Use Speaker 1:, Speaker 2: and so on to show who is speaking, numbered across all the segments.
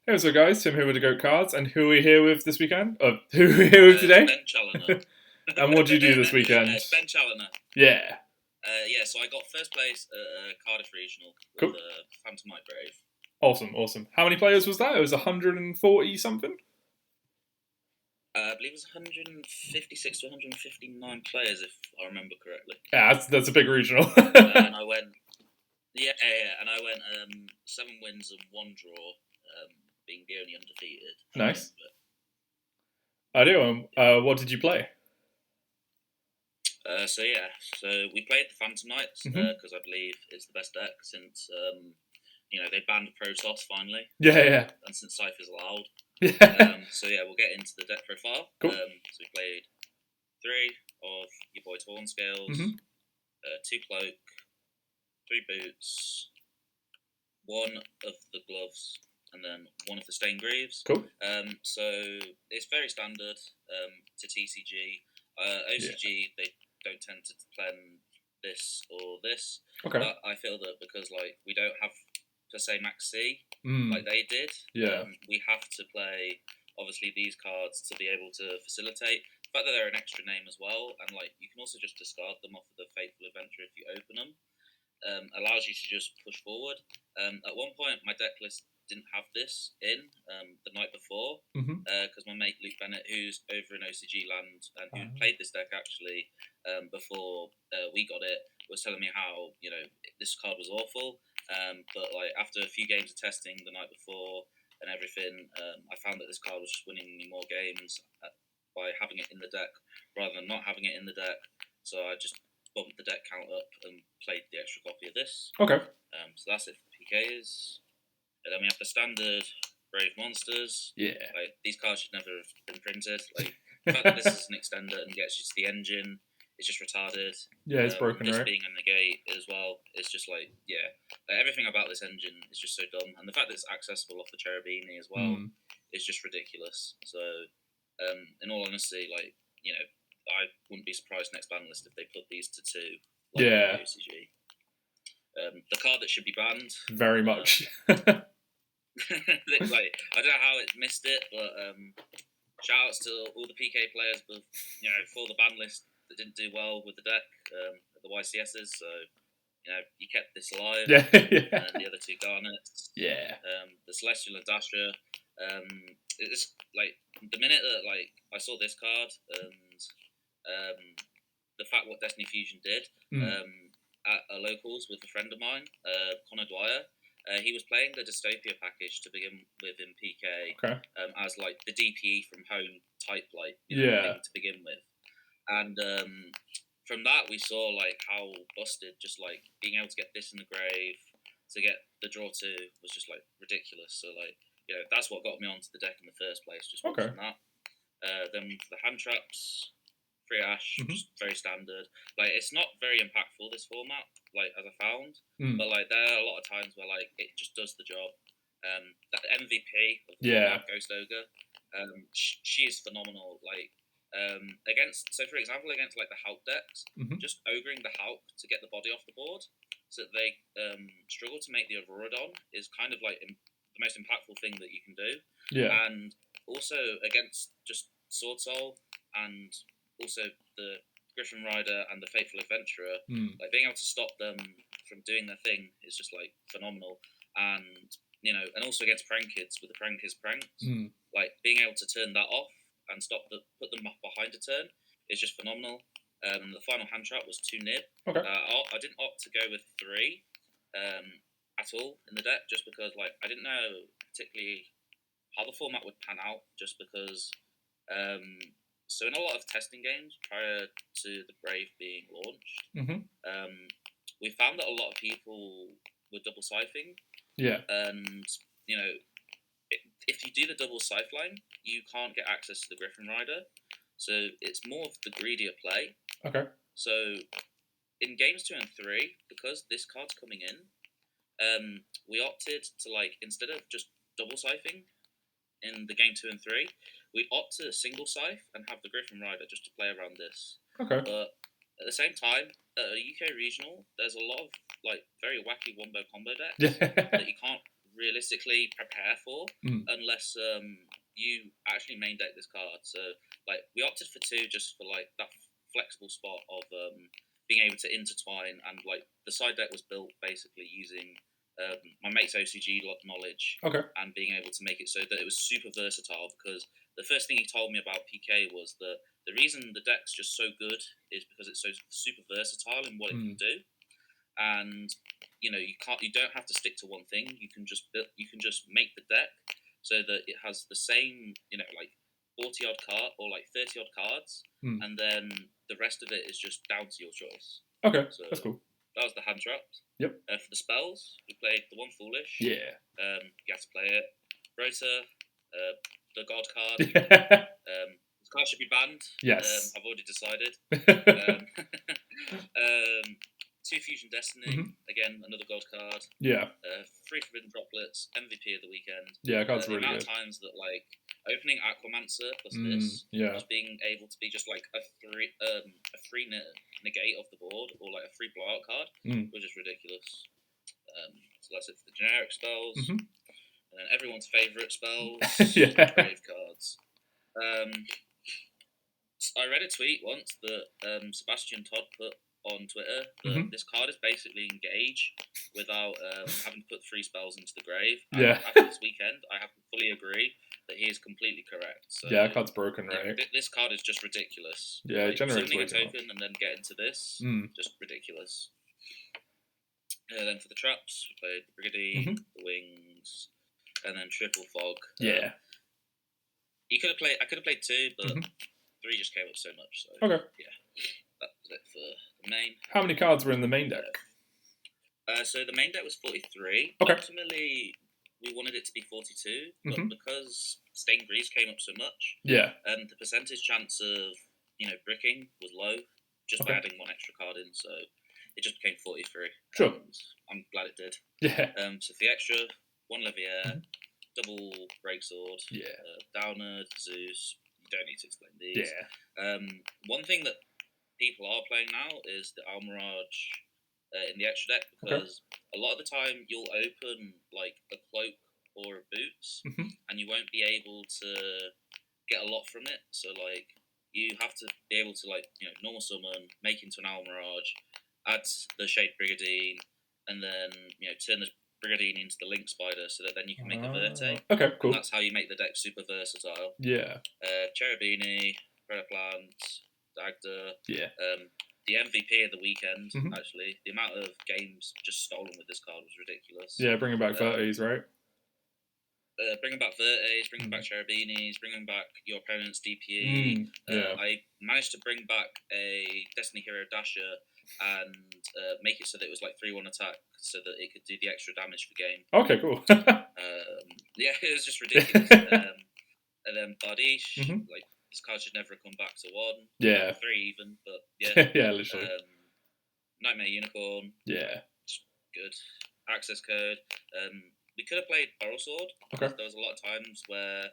Speaker 1: Hey, what's up, guys? Tim here with the Goat Cards, and who are we here with this weekend? Who are we here with
Speaker 2: It's
Speaker 1: today?
Speaker 2: Ben Challoner.
Speaker 1: And what do you do this weekend?
Speaker 2: It's Ben Challoner.
Speaker 1: Yeah,
Speaker 2: Yeah, so I got first place at Cardiff Regional with
Speaker 1: cool,
Speaker 2: Phantomite Brave.
Speaker 1: awesome. How many players was that? It was 140 something.
Speaker 2: I believe it was 156 to 159 players, if I remember correctly.
Speaker 1: Yeah, that's a big regional.
Speaker 2: And I went, and I went 7 wins and 1 draw, being the only undefeated.
Speaker 1: Nice. I do. What did you play?
Speaker 2: So we played the Phantomites
Speaker 1: Hmm.
Speaker 2: because I believe it's the best deck since they banned Protoss finally.
Speaker 1: Yeah.
Speaker 2: And since Cypher's allowed.
Speaker 1: Yeah.
Speaker 2: We'll get into the deck profile.
Speaker 1: Cool.
Speaker 2: So we played 3 of your boy Torn Scales,
Speaker 1: Hmm.
Speaker 2: 2 Cloak, 3 Boots, 1 of the Gloves, and then 1 of the Stained Greaves.
Speaker 1: Cool.
Speaker 2: So it's very standard to TCG. OCG, they don't tend to plan this or this.
Speaker 1: Okay.
Speaker 2: But I feel that because we don't have per se Max C like
Speaker 1: Mm.
Speaker 2: they did,
Speaker 1: Yeah.
Speaker 2: we have to play obviously these cards to be able to facilitate. The fact that they're an extra name as well, and you can also just discard them off of the Fateful Adventure if you open them. Allows you to just push forward. At one point, my deck list didn't have this in the night before because my mate Luke Bennett, who's over in OCG land and who played this deck actually before we got it, was telling me how this card was awful. But after a few games of testing the night before and everything, I found that this card was just winning me more games by having it in the deck rather than not having it in the deck. So I just bumped the deck count up and played the extra copy of this.
Speaker 1: Okay.
Speaker 2: So that's it for PKs. And then we have the standard Brave Monsters.
Speaker 1: Yeah.
Speaker 2: These cards should never have been printed. The fact that this is an extender and gets you to the engine is just retarded.
Speaker 1: Yeah, it's broken,
Speaker 2: this
Speaker 1: right?
Speaker 2: being a negate as well is just everything about this engine is just so dumb. And the fact that it's accessible off the Cherubini as well is just ridiculous. So, in all honesty, I wouldn't be surprised next ban list if they put these to 2.
Speaker 1: Yeah.
Speaker 2: OCG. The card that should be banned.
Speaker 1: Very much.
Speaker 2: I don't know how it missed it, but shout outs to all the PK players, for the ban list that didn't do well with the deck, the YCSs. So you kept this alive.
Speaker 1: Yeah.
Speaker 2: And the other 2 Garnets.
Speaker 1: Yeah.
Speaker 2: The Celestial and Dasher. It's the minute that I saw this card and the fact what Destiny Fusion did at a locals with a friend of mine, Connor Dwyer. He was playing the Dystopia package to begin with in PK, as the DPE from home type thing to begin with, and from that we saw how busted just being able to get this in the grave to get the draw 2 was just ridiculous. So that's what got me onto the deck in the first place. Just watching that. Then the hand traps. 3 Ash, just very standard. It's not very impactful, this format, as I found. But there are a lot of times where it just does the job. That MVP of the format, Ghost Ogre, she is phenomenal. For example, against the Hulk decks, just ogring the Hulk to get the body off the board, so that they struggle to make the Auroradon is kind of the most impactful thing that you can do.
Speaker 1: Yeah.
Speaker 2: And also against just Sword Soul and also the Griffin Rider and the Fateful Adventurer, being able to stop them from doing their thing is just phenomenal. And and also against Prank Kids with the Prank Kids pranks, being able to turn that off and put them behind a turn is just phenomenal. The final hand trap was 2 Nib.
Speaker 1: Okay.
Speaker 2: I didn't opt to go with 3 at all in the deck just because I didn't know particularly how the format would pan out, just because. So in a lot of testing games prior to the Brave being launched, we found that a lot of people were double siphoning.
Speaker 1: Yeah.
Speaker 2: And if you do the double scythe line, you can't get access to the Griffin Rider. So it's more of the greedier play.
Speaker 1: Okay.
Speaker 2: So in games 2 and 3, because this card's coming in, we opted to instead of just double siphoning in the game 2 and 3, we opt to single scythe and have the Griffin Rider just to play around this.
Speaker 1: Okay.
Speaker 2: But at the same time, at a UK regional, there's a lot of very wacky wombo combo decks that you can't realistically prepare for unless you actually main deck this card. So like we opted for 2 just for like that flexible spot of being able to intertwine, and like the side deck was built basically using my mate's OCG knowledge and being able to make it so that it was super versatile, because the first thing he told me about PK was that the reason the deck's just so good is because it's so super versatile in what it can do. And you don't have to stick to one thing. You can just make the deck so that it has the same, like 40 odd card or like 30 odd cards, and then the rest of it is just down to your choice.
Speaker 1: Okay,
Speaker 2: so
Speaker 1: that's cool.
Speaker 2: That was the hand traps.
Speaker 1: Yep.
Speaker 2: For the spells, we played the One Foolish.
Speaker 1: Yeah.
Speaker 2: You have to play it. Rota, the God card.
Speaker 1: Yeah.
Speaker 2: The card should be banned.
Speaker 1: Yes.
Speaker 2: I've already decided. 2 Fusion Destiny, again, another gold card.
Speaker 1: Yeah.
Speaker 2: 3 Forbidden Droplets, MVP of the weekend.
Speaker 1: Yeah, card's really
Speaker 2: good. The amount
Speaker 1: good.
Speaker 2: of times that, like, opening Aquamancer plus this, just being able to be just, like, a free negate off the board, or, like, a free blowout card, was just ridiculous. So that's it for the generic spells. And then everyone's favourite spells, Grave cards. I read a tweet once that Sebastian Todd put on Twitter that this card is basically engage without having to put 3 spells into the grave. And after this weekend, I have to fully agree that he is completely correct. So,
Speaker 1: that card's broken, right?
Speaker 2: This card is just ridiculous.
Speaker 1: Yeah, it generates
Speaker 2: summoning
Speaker 1: way
Speaker 2: a
Speaker 1: too
Speaker 2: token and then getting to this, just ridiculous. Then for the traps, we played the Brigadier, the Wings, and then Triple Fog.
Speaker 1: Yeah.
Speaker 2: I could have played 2, but 3 just came up so much. So
Speaker 1: okay.
Speaker 2: Yeah. That was it for the main.
Speaker 1: How many cards were in the main deck?
Speaker 2: So the main deck was 43.
Speaker 1: Okay.
Speaker 2: Ultimately, we wanted it to be 42, but because Stained Grease came up so much, the percentage chance of bricking was low, just by adding 1 extra card in. So it just became 43.
Speaker 1: Sure.
Speaker 2: And I'm glad it did.
Speaker 1: Yeah.
Speaker 2: So for the extra, 1 Levier, double Breaksword, Downer, Zeus. You don't need to explain these.
Speaker 1: Yeah.
Speaker 2: One thing that people are playing now is the Almirage in the extra deck, because a lot of the time you'll open like a cloak or a boots and you won't be able to get a lot from it. So like you have to be able to normal summon, make into an Almirage, add the Shade Brigadier, and then turn the Brigadier into the Link Spider, so that then you can make a Verte.
Speaker 1: Okay, cool.
Speaker 2: And that's how you make the deck super versatile.
Speaker 1: Yeah.
Speaker 2: Cherubini, Predator Plant, Dagda.
Speaker 1: Yeah.
Speaker 2: The MVP of the weekend, actually. The amount of games just stolen with this card was ridiculous.
Speaker 1: Yeah, bringing back Vertes, right?
Speaker 2: Bringing back Vertes, bringing back Cherubinis, bringing back your opponent's DPE. I managed to bring back a Destiny Hero Dasher and make it so that it was like 3-1 attack, so that it could do the extra damage for game.
Speaker 1: Okay, cool.
Speaker 2: Yeah, it was just ridiculous. And then Bardiche, like, this card should never have come back to 1.
Speaker 1: Yeah.
Speaker 2: 3 even, but yeah.
Speaker 1: Yeah, literally.
Speaker 2: Nightmare Unicorn.
Speaker 1: Yeah.
Speaker 2: Good. Access Code. We could have played Barrel Sword.
Speaker 1: Okay.
Speaker 2: There was a lot of times where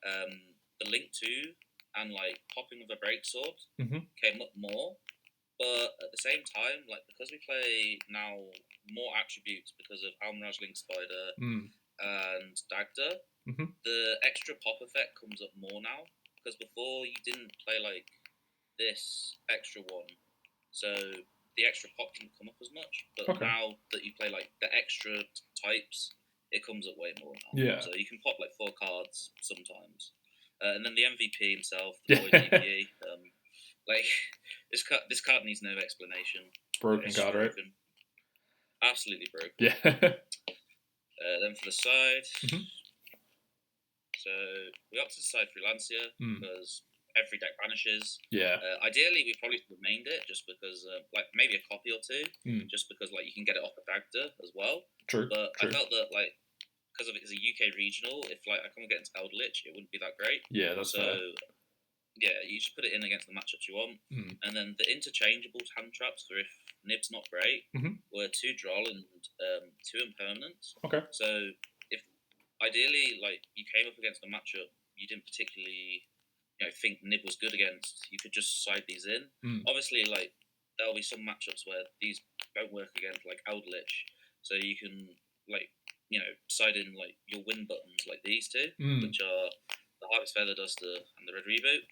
Speaker 2: the Link 2 and like popping with a Break Sword came up more. But at the same time, like, because we play now more attributes because of Almirage, Link Spider, and Dagda, the extra pop effect comes up more now. Because before you didn't play like this extra one, so the extra pop didn't come up as much. But now that you play like the extra types, it comes up way more now.
Speaker 1: Yeah.
Speaker 2: So you can pop like 4 cards sometimes. And then the MVP himself, the Void DPE, like this card needs no explanation.
Speaker 1: Broken card, right?
Speaker 2: Absolutely broken.
Speaker 1: Yeah.
Speaker 2: Then for the side, so we opted to side through Lancia because every deck vanishes.
Speaker 1: Yeah.
Speaker 2: Ideally, we probably remained it just because, like, maybe a copy or 2, just because like you can get it off of Dagda as well.
Speaker 1: True.
Speaker 2: But I felt that like because of it as a UK regional, if like I can't get into Eldritch, it wouldn't be that great.
Speaker 1: Yeah, that's fair.
Speaker 2: Yeah, you just put it in against the matchups you want. And then the interchangeable hand traps for if Nib's not great were 2 Droll and 2 Impermanents.
Speaker 1: Okay.
Speaker 2: So if ideally like you came up against a matchup you didn't particularly think Nib was good against, you could just side these in. Obviously, like there'll be some matchups where these don't work against like Eldritch, so you can like deciding like your win buttons, like these two, which are the Harvest Feather Duster and the Red Reboot.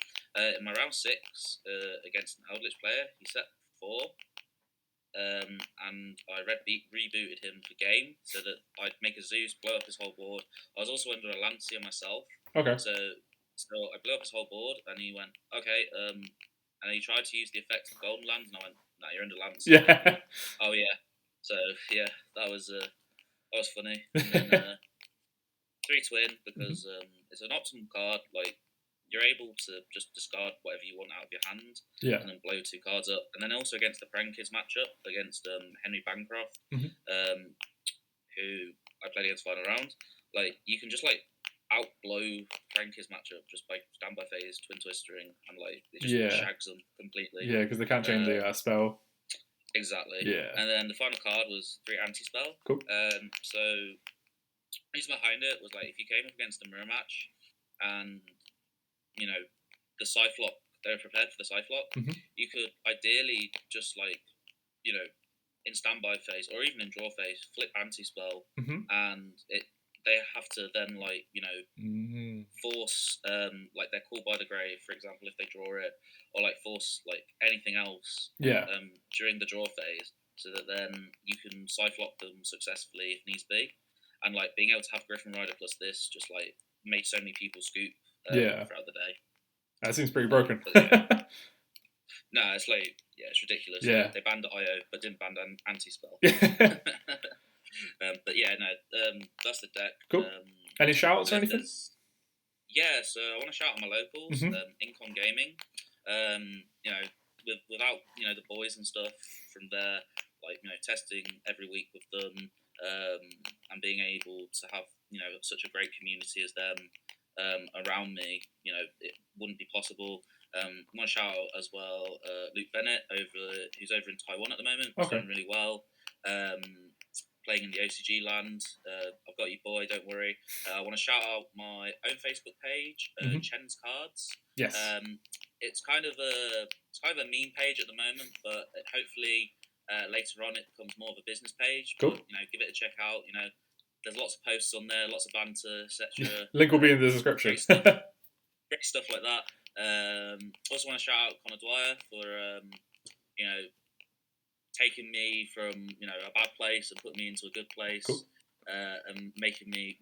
Speaker 2: In my round 6 against an Eldritch player, he set 4. And I rebooted him for game so that I'd make a Zeus, blow up his whole board. I was also under a Lancia myself.
Speaker 1: Okay.
Speaker 2: So I blew up his whole board, and he went, okay. And he tried to use the effect of Golden Lands, and I went, no, you're under Lancia.
Speaker 1: Yeah.
Speaker 2: Oh yeah. So yeah, that was funny. And then 3 twin because it's an optimal card. Like, you're able to just discard whatever you want out of your hand, and then blow 2 cards up. And then also against the Prankids matchup against Henry Bancroft, who I played against final round. Like, you can just like outblow Prankids matchup just by standby phase, twin twistering, and like it just shags them completely.
Speaker 1: Yeah, because they can't chain the spell.
Speaker 2: Exactly.
Speaker 1: Yeah.
Speaker 2: And then the final card was 3 anti-spell.
Speaker 1: Cool.
Speaker 2: So the reason behind it was like if you came up against a mirror match and the Cyclops, they were prepared for the Cyclops, you could ideally just like, in standby phase or even in draw phase, flip anti-spell, and they have to then like, force like their Call by the Grave, for example, if they draw it, or like force like anything else during the draw phase, so that then you can Cyclops them successfully if needs be. And like being able to have Griffin Rider plus this just like made so many people scoop throughout the day.
Speaker 1: That seems pretty broken.
Speaker 2: No, it's like, it's ridiculous.
Speaker 1: Yeah.
Speaker 2: Like, they banned IO, but didn't ban anti-spell. But yeah, no, that's the deck.
Speaker 1: Cool. Any shoutouts or anything?
Speaker 2: Yeah, so I want to shout out my locals, Incon Gaming. Without the boys and stuff from there, like testing every week with them, and being able to have such a great community as them around me, it wouldn't be possible. I want to shout out as well Luke Bennett, who's over in Taiwan at the moment. He's doing really well. Playing in the OCG land. I've got you, boy, don't worry. I want to shout out my own Facebook page, Chen's Cards.
Speaker 1: Yes.
Speaker 2: It's kind of a meme page at the moment, but hopefully later on it becomes more of a business page.
Speaker 1: Cool.
Speaker 2: But, give it a check out. There's lots of posts on there, lots of banter, etc.
Speaker 1: Link will be in the description.
Speaker 2: Great stuff like that. Also want to shout out Connor Dwyer for taking me from a bad place and putting me into a good place.
Speaker 1: Cool.
Speaker 2: And making me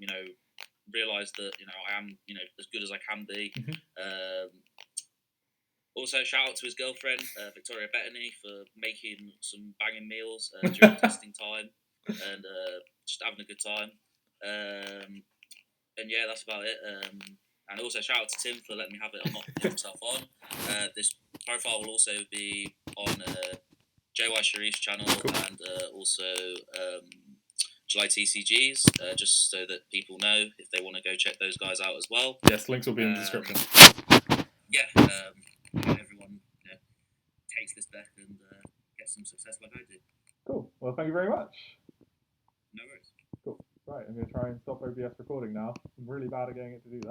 Speaker 2: realise that I am as good as I can be. Also shout out to his girlfriend Victoria Bettany for making some banging meals during testing time and just having a good time. And yeah, that's about it. And also shout out to Tim for letting me have it and not put himself on. This profile will also be on JY Sharif's channel and also July TCGs, just so that people know if they want to go check those guys out as well.
Speaker 1: Yes, links will be in the description.
Speaker 2: Yeah, everyone takes this deck and gets some success like I did.
Speaker 1: Cool. Well, thank you very much.
Speaker 2: No worries.
Speaker 1: Cool. Right, I'm going to try and stop OBS recording now. I'm really bad at getting it to do that.